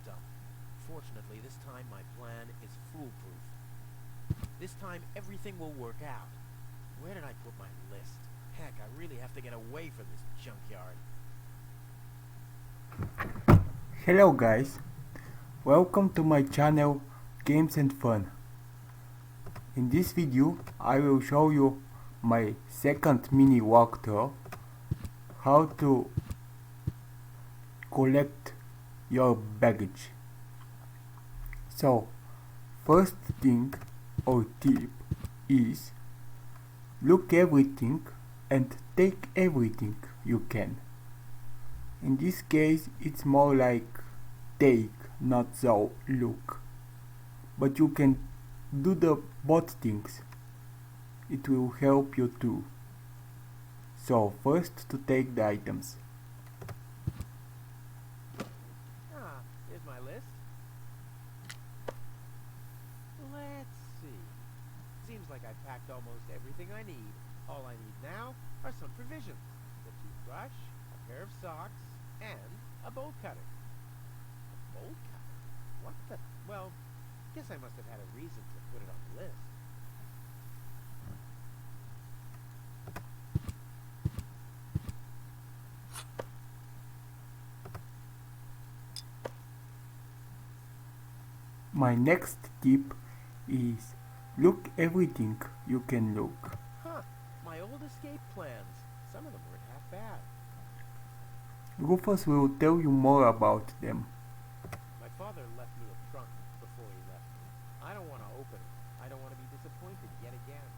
dump. Fortunately, this time my plan is foolproof. This time everything will work out. Where did I put my list? Heck, I really have to get away from this junkyard. Hello guys, welcome to my channel Games and Fun. In this video I will show you my second mini walkthrough how to collect your baggage. So first thing or tip is look everything and take everything you can. In this case it's more like take, not so look. But you can do the both things. It will help you too. So first to take the items. Here's my list. Let's see. Seems like I've packed almost everything I need. All I need now are some provisions. The toothbrush, a pair of socks, and a bolt cutter. A bolt cutter? What the? Well, guess I must have had a reason to put it on the list. My next tip is look everything you can look. My old escape plans. Some of them weren't half bad. Rufus will tell you more about them. My father left me a trunk before he left me. I don't want to open it. I don't want to be disappointed yet again.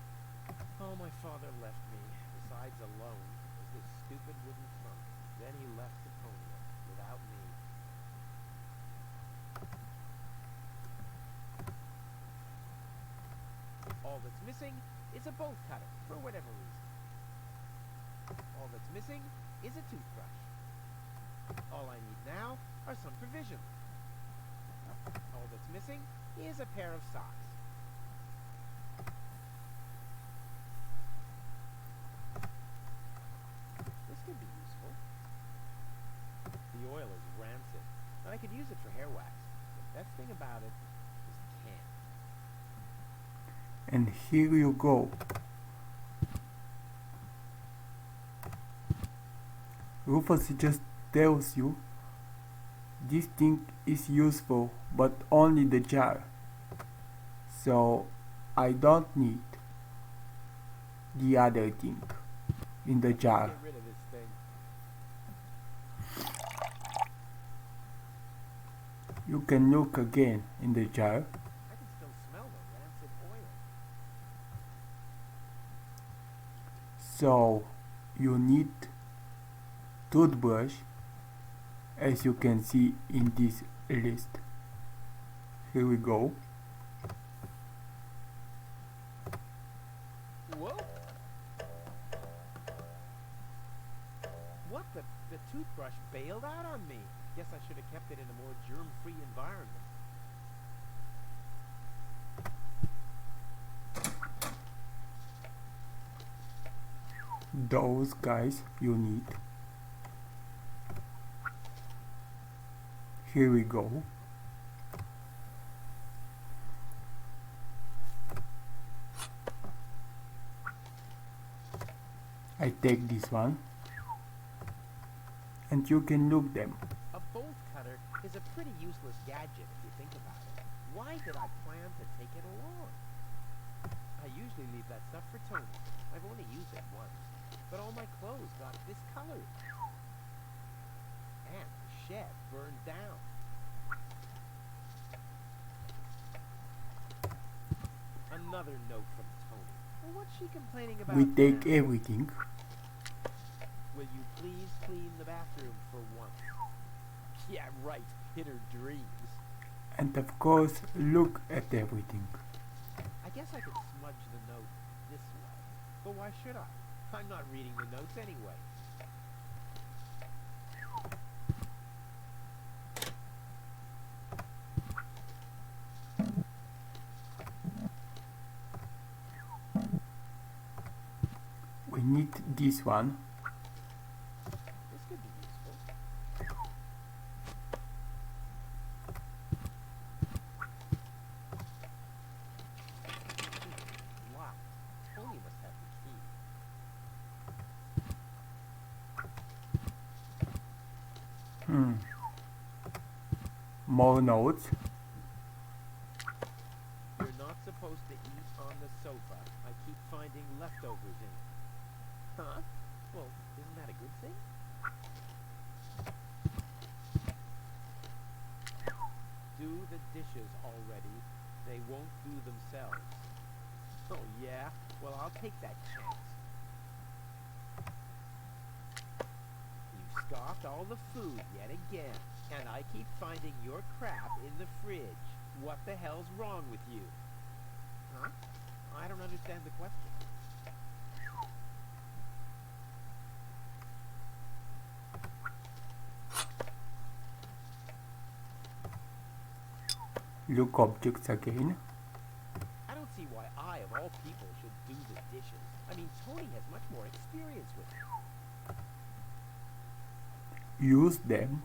Oh, my father left me. Besides alone, was this stupid wooden trunk. Then he left Deponia without me. All that's missing is a bolt cutter, for whatever reason. All that's missing is a toothbrush. All I need now are some provisions. All that's missing is a pair of socks. This could be useful. The oil is rancid, and I could use it for hair wax. The best thing about it is it can't. And here you go. Rufus just tells you this thing is useful, but only the jar. So I don't need the other thing in the jar. Get rid of this thing. You can look again in the jar. I can still smell the rancid oil. So you need toothbrush, as you can see in this list. Here we go. Whoa! What the? The toothbrush bailed out on me. Guess I should have kept it in a more germ-free environment. Those guys you need. Here we go. I take this one and you can look them. A bolt cutter is a pretty useless gadget if you think about it. Why did I plan to take it along? I usually leave that stuff for Tony. I've only used it once. But all my clothes got discolored. And the shed burned down. Another note from Tony. Well, what's she complaining about? We take now? everything. Will you please clean the bathroom for once? Yeah, right. In her dreams. And of course look at everything. I guess I could smudge the note this way. But why should I? I'm not reading the notes anyway. We need this one. This could be useful. More notes. You're not supposed to eat on the sofa. I keep finding leftovers in it. Huh? Well, isn't that a good thing? Do the dishes already. They won't do themselves. Oh, yeah? Well, I'll take that chance. You scoffed all the food yet again, and I keep finding your crap in the fridge. What the hell's wrong with you? Huh? I don't understand the question. Look objects again. I don't see why I, of all people, should do the dishes. I mean, Tony has much more experience with it. Use them.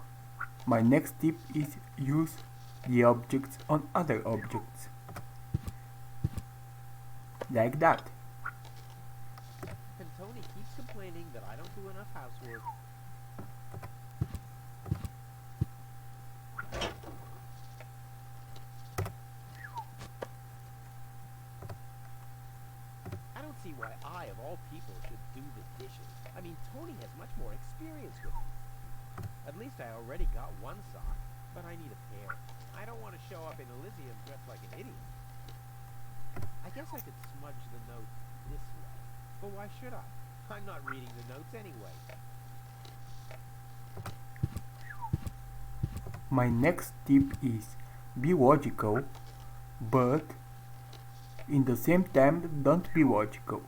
My next tip is use the objects on other objects. Like that. And Tony keeps complaining that I don't do enough housework. I don't see why I, of all people, should do the dishes. I mean, Tony has much more experience with it. At least I already got one sock, but I need a pair. I don't want to show up in Elysium dressed like an idiot. I guess I could smudge the note this way. But why should I? I'm not reading the notes anyway. My next tip is be logical, but in the same time don't be logical.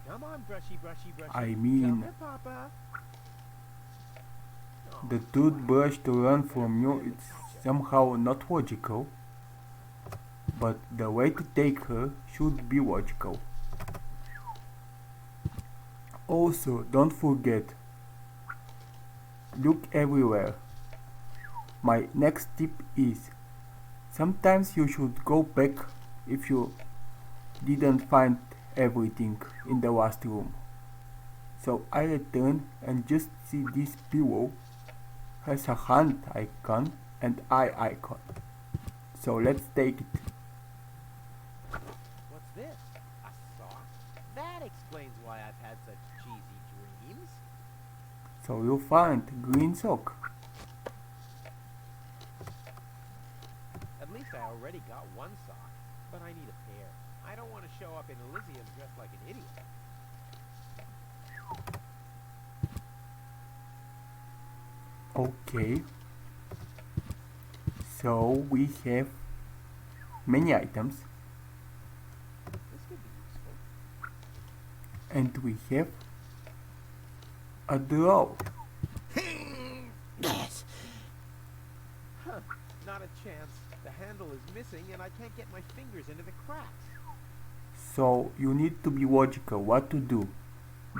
Come on, brushy, brushy, brushy. I mean, Jump it, Papa. the toothbrush to learn from you is somehow not logical, but the way to take her should be logical. Also, don't forget, look everywhere. My next tip is, sometimes you should go back if you didn't find everything in the last room. So I return and just see this pillow has a hand icon and eye icon. So let's take it. What's this? A sock? That explains why I've had such cheesy dreams. So you find green sock. At least I already got one sock, but I need a pair. I don't want to show up in Elysium dressed like an idiot. Okay. So we have many items This could be useful. and we have a drawer. Huh, not a chance. The handle is missing and I can't get my fingers into the cracks. So you need to be logical what to do.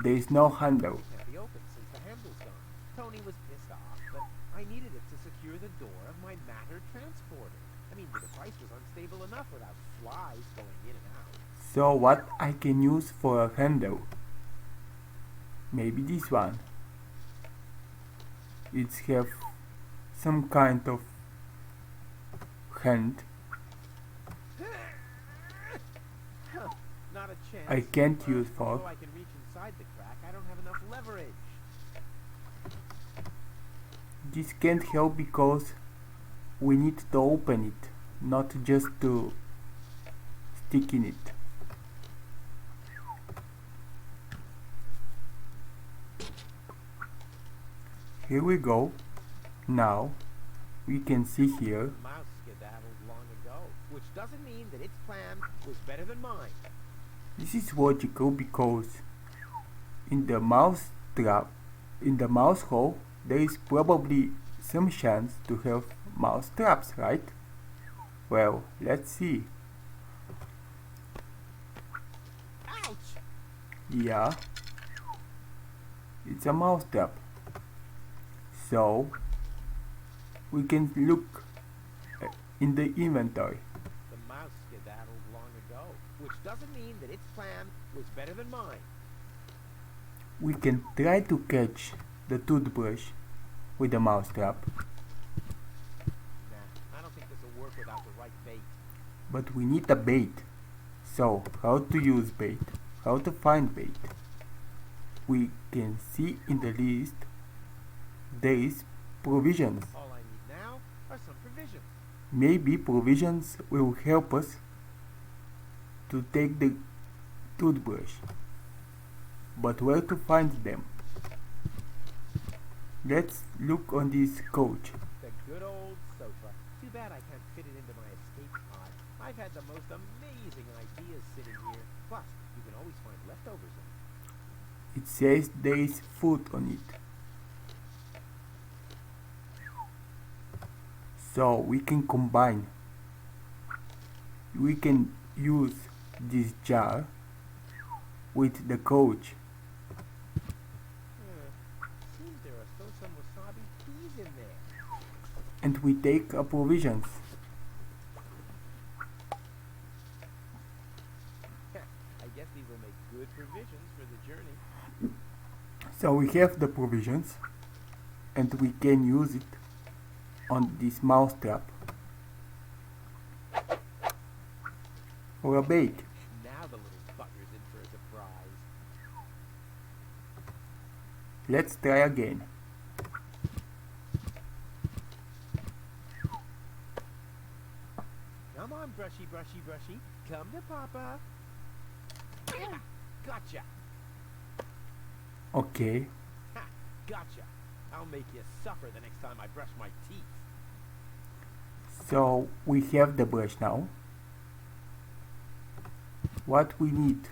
There is no handle. It can't be opened since the handle's gone. Tony was pissed off, but I needed it to secure the door of my matter transporter. I mean, the device was unstable enough without flies going in and out. So what I can use for a handle? Maybe this one. It's have some kind of hand. Huh, not a chance. I can't use fork. Although I can reach inside the crack, I don't have enough leverage. This can't help because we need to open it, not just to stick in it. Here we go. Now we can see here. The mouse skedaddled long ago, which doesn't mean that its plan was better than mine. This is logical because in the mouse trap, in the mouse hole, there is probably some chance to have mouse traps, right? Well, let's see. Ouch! Yeah, it's a mouse trap. So we can look in the inventory. The mouse skedaddled long ago, which doesn't mean that its plan was better than mine. We can try to catch the toothbrush with the mouse trap. But we need a bait. So, how to use bait? How to find bait? We can see in the list there is provisions. All I need now are some provisions. Maybe provisions will help us to take the toothbrush. But where to find them? Let's look on this couch. The good old sofa. Too bad I can't fit it into my escape pod. I've had the most amazing ideas sitting here. Plus, you can always find leftovers in it. It says there is food on it. So we can combine. We can use this jar with the couch. Seems there are still some wasabi peas in there. And we take our provisions. I guess these will make good provisions for the journey. So we have the provisions and we can use it on this mouse trap for a bait. Now the little fucker's in for a surprise. Let's try again. Come on, brushy, brushy, brushy. Come to Papa. Yeah, gotcha. Okay, Ha, gotcha. I'll make you suffer the next time I brush my teeth. so we have the brush now. What we need?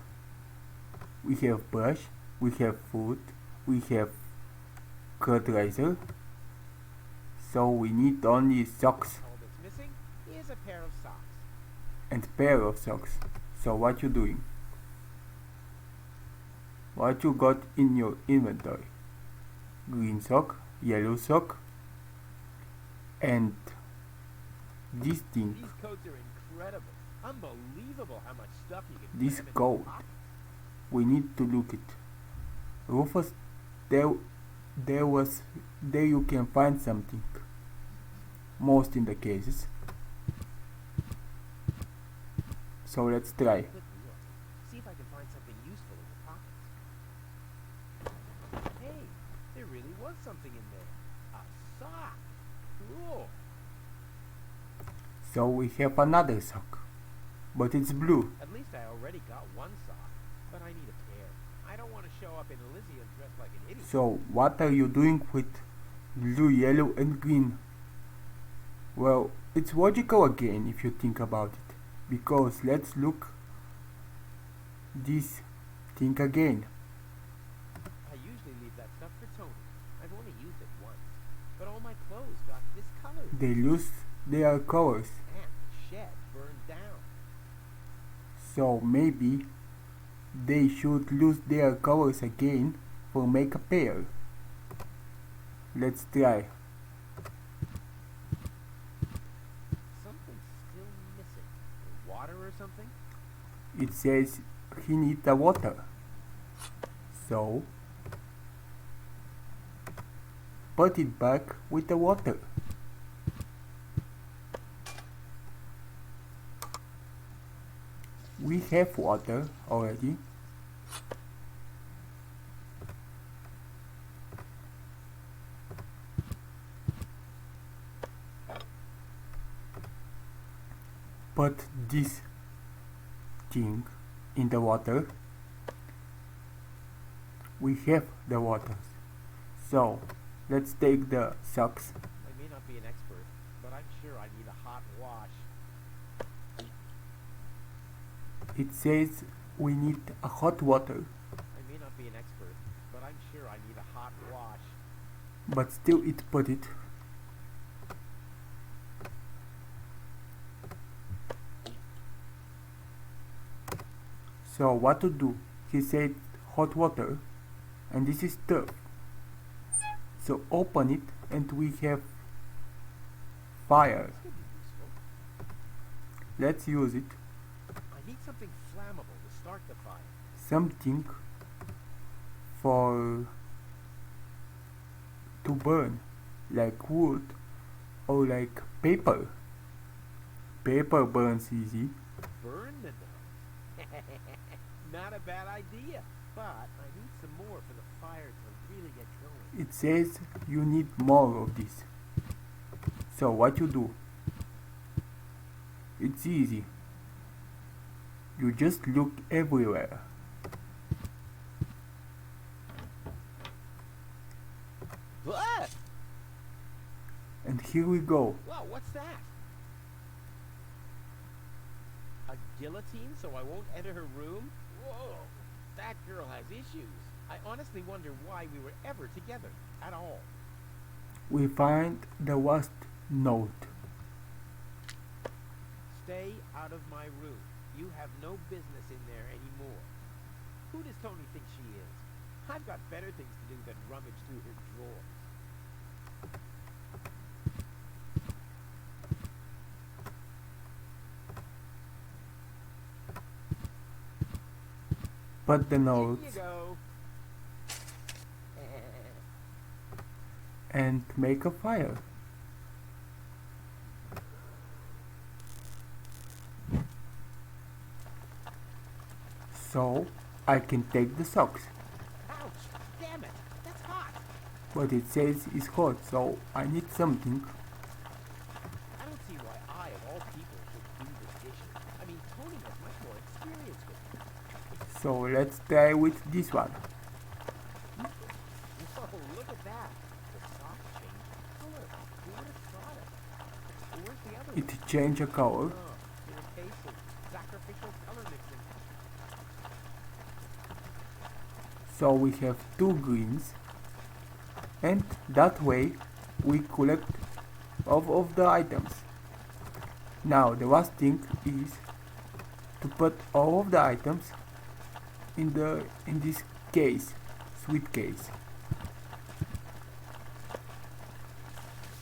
We have brush, we have food, we have fertilizer. So we need only socks All that's missing is a pair of socks. and pair of socks. So what you doing? What you got in your inventory? Green sock, yellow sock, and this thing, These coats are incredible. Unbelievable how much stuff you can this cram into coat. a pocket. We need to look it. Rufus, there you can find something. Most in the cases. So let's try. Quick look. See if I can find something useful in the pockets. Hey, there really was something in there. A sock. Cool. So we have another sock, but it's blue. At least I already got one sock, but I need a pair. I don't want to show up in Elysium dressed like an idiot. So what are you doing with blue, yellow and green? Well, it's logical again if you think about it. Because let's look this thing again. I usually leave that stuff for Tony. I've only used it once. But all my clothes got discolored. They lose their colors. And the shed burned down. So maybe they should lose their colors again for make a pair. Let's try. Something's still missing. Water or something? It says he needs the water. So put it back with the water. We have water already. Put this thing in the water. We have the water. So let's take the socks. I may not be an expert, but I'm sure I need a hot wash. It says we need a hot water, I may not be an expert, but I'm sure I need a hot wash. but still it put it. So what to do? He said hot water, and this is tough. So open it and we have fire. This could be useful. Let's use it. I need something flammable to start the fire. Something for to burn, like wood or like paper. paper burns easy. Burn the nose? Not a bad idea, but I need some more for the fire to really get going. It says you need more of this. So what you do? It's easy. You just look everywhere. Ah! And here we go. Whoa, what's that? A guillotine so I won't enter her room? Whoa, that girl has issues. I honestly wonder why we were ever together at all. We find the last note. Stay out of my room. You have no business in there anymore. Who does Tony think she is? I've got better things to do than rummage through her drawers. Put the Here you notes go. and make a fire. So I can take the socks. Ouch! Damn it! That's hot! But it says it's hot, so I need something. I don't see why I, of all people, should do the dishes. I mean, Tony has much more experience with it. So let's try with this one. Whoa, look at that! The socks changed color. Who would have thought it? Where's the other one? It change a color. Oh, in a case of sacrificial color mixing. So we have two greens. And that way we collect all of the items. Now the last thing is to put all of the items in this case, sweet case.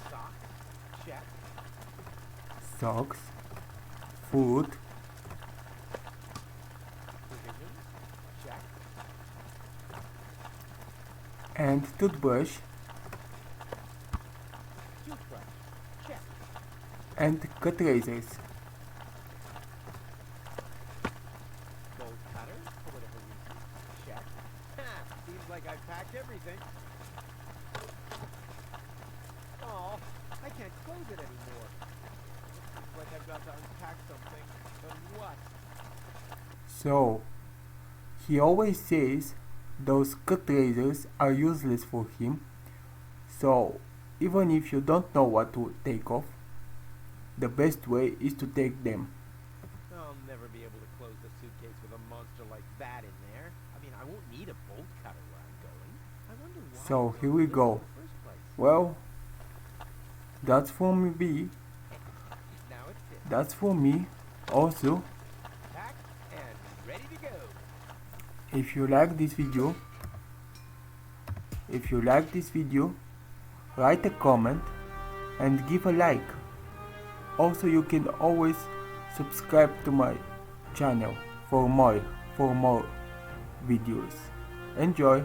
Socks, check. Socks, food, Provisions, check. and toothbrush, Toothbrush, check. and cut razors. Bolt cutter, for whatever reason, check. Ha! Seems like I've packed everything. Oh, I can't close it anymore. Looks like I've got to unpack something. But what? So he always says those cut razors are useless for him. So even if you don't know what to take off, the best way is to take them. I'll never be able to close the suitcase with a monster like that in there. I mean, I won't need a bolt cutter where I'm going. I wonder why. So I here we built it go. in the first place. Well, that's for me. Now it fits. That's for me also. Packed and ready to go. If you like this video, write a comment and give a like. Also, you can always subscribe to my channel for more videos. Enjoy!